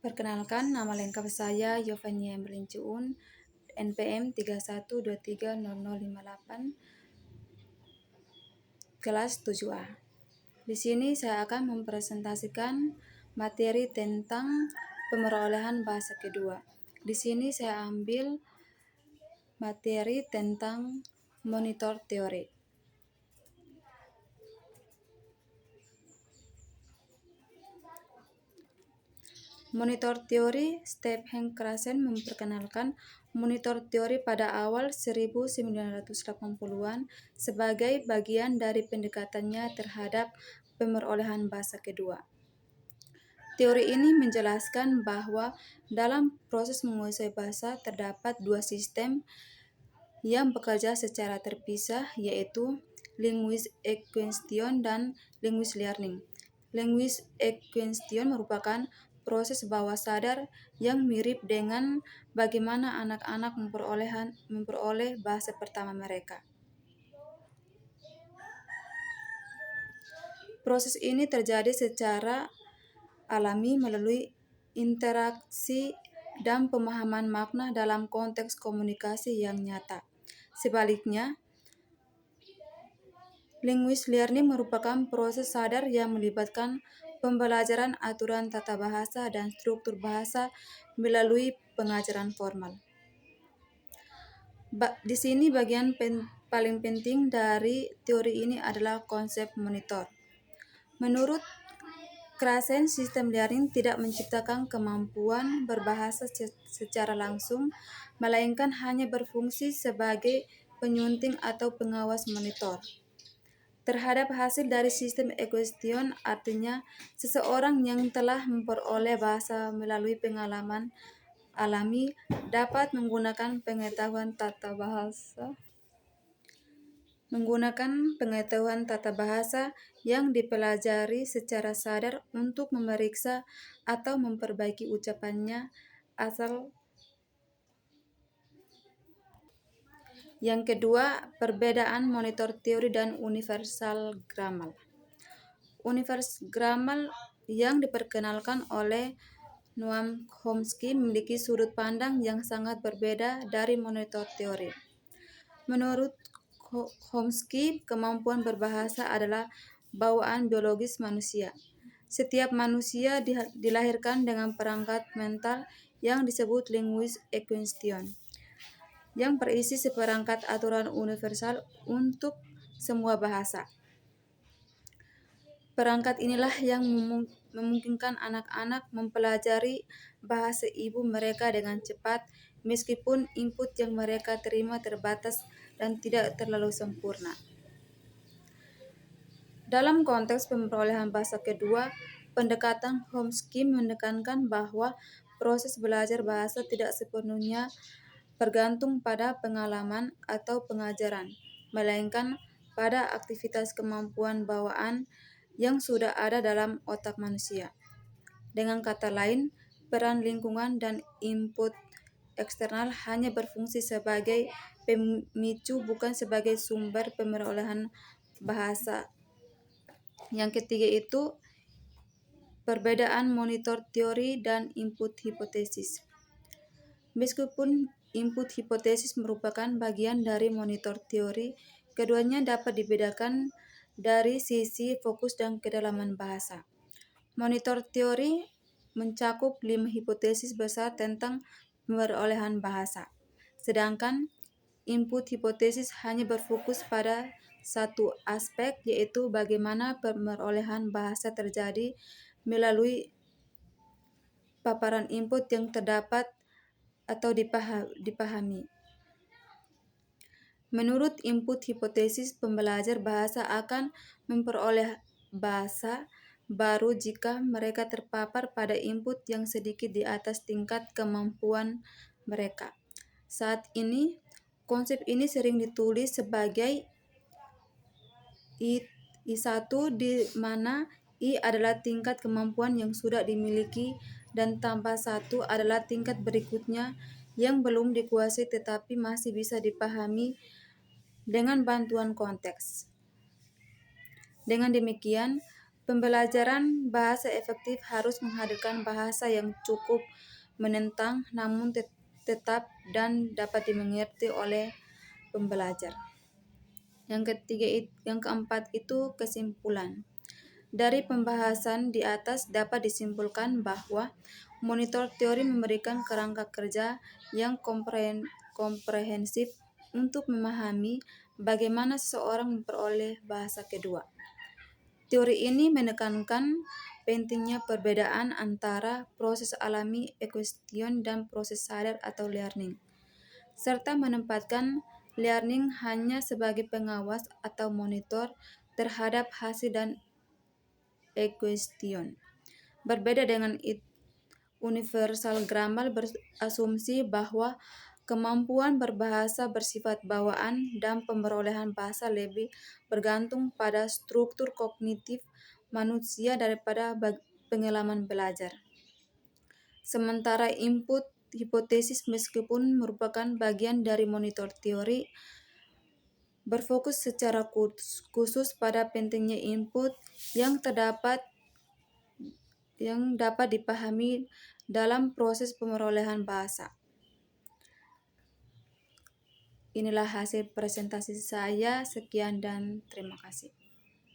Perkenalkan, nama lengkap saya Yovania Merincuun, NPM 31230058, kelas 7A. Di sini saya akan mempresentasikan materi tentang pemerolehan bahasa kedua. Di sini saya ambil materi tentang monitor teori. Monitor teori, Stephen Krashen memperkenalkan monitor teori pada awal 1980-an sebagai bagian dari pendekatannya terhadap pemerolehan bahasa kedua. Teori ini menjelaskan bahwa dalam proses menguasai bahasa terdapat dua sistem yang bekerja secara terpisah, yaitu linguistic acquisition dan linguistic learning. Linguistic acquisition merupakan proses bawah sadar yang mirip dengan bagaimana anak-anak memperoleh bahasa pertama mereka. Proses ini terjadi secara alami melalui interaksi dan pemahaman makna dalam konteks komunikasi yang nyata. Sebaliknya, linguistic learning merupakan proses sadar yang melibatkan pembelajaran aturan tata bahasa dan struktur bahasa melalui pengajaran formal. Di sini bagian paling penting dari teori ini adalah konsep monitor. Menurut Krashen, sistem learning tidak menciptakan kemampuan berbahasa secara langsung, melainkan hanya berfungsi sebagai penyunting atau pengawas monitor terhadap hasil dari sistem acquisition, artinya seseorang yang telah memperoleh bahasa melalui pengalaman alami dapat menggunakan pengetahuan tata bahasa yang dipelajari secara sadar untuk memeriksa atau memperbaiki ucapannya asal. Yang kedua, perbedaan monitor teori dan universal grammar. Universal grammar yang diperkenalkan oleh Noam Chomsky memiliki sudut pandang yang sangat berbeda dari monitor teori. Menurut Chomsky, kemampuan berbahasa adalah bawaan biologis manusia. Setiap manusia dilahirkan dengan perangkat mental yang disebut linguistic acquisition, yang berisi seperangkat aturan universal untuk semua bahasa. Perangkat inilah yang memungkinkan anak-anak mempelajari bahasa ibu mereka dengan cepat, meskipun input yang mereka terima terbatas dan tidak terlalu sempurna. Dalam konteks pemerolehan bahasa kedua, pendekatan Chomsky menekankan bahwa proses belajar bahasa tidak sepenuhnya bergantung pada pengalaman atau pengajaran, melainkan pada aktivitas kemampuan bawaan yang sudah ada dalam otak manusia. Dengan kata lain, peran lingkungan dan input eksternal hanya berfungsi sebagai pemicu, bukan sebagai sumber pemerolehan bahasa. Yang ketiga itu perbedaan monitor teori dan input hipotesis. Meskipun input hipotesis merupakan bagian dari monitor teori, keduanya dapat dibedakan dari sisi fokus dan kedalaman bahasa. Monitor teori mencakup 5 hipotesis besar tentang pemerolehan bahasa, sedangkan input hipotesis hanya berfokus pada satu aspek, yaitu bagaimana pemerolehan bahasa terjadi melalui paparan input yang terdapat atau dipahami. Menurut input hipotesis, pembelajar bahasa akan memperoleh bahasa baru jika mereka terpapar pada input yang sedikit di atas tingkat kemampuan mereka. Saat ini, konsep ini sering ditulis sebagai I1, di mana I adalah tingkat kemampuan yang sudah dimiliki dan tambah 1 adalah tingkat berikutnya yang belum dikuasai tetapi masih bisa dipahami dengan bantuan konteks. Dengan demikian, Pembelajaran bahasa efektif harus menghadirkan bahasa yang cukup menentang namun tetap dan dapat dimengerti oleh pembelajar. Yang keempat itu kesimpulan. Dari pembahasan di atas dapat disimpulkan bahwa monitor teori memberikan kerangka kerja yang komprehensif untuk memahami bagaimana seseorang memperoleh bahasa kedua. Teori ini menekankan pentingnya perbedaan antara proses alami equestrian dan proses sadar atau learning, serta menempatkan learning hanya sebagai pengawas atau monitor terhadap hasil dan equestrian. Berbeda dengan universal grammar berasumsi bahwa kemampuan berbahasa bersifat bawaan dan pemerolehan bahasa lebih bergantung pada struktur kognitif manusia daripada pengalaman belajar. Sementara input hipotesis meskipun merupakan bagian dari monitor teori, berfokus secara khusus pada pentingnya input yang dapat dipahami dalam proses pemerolehan bahasa. Inilah hasil presentasi saya. Sekian dan terima kasih.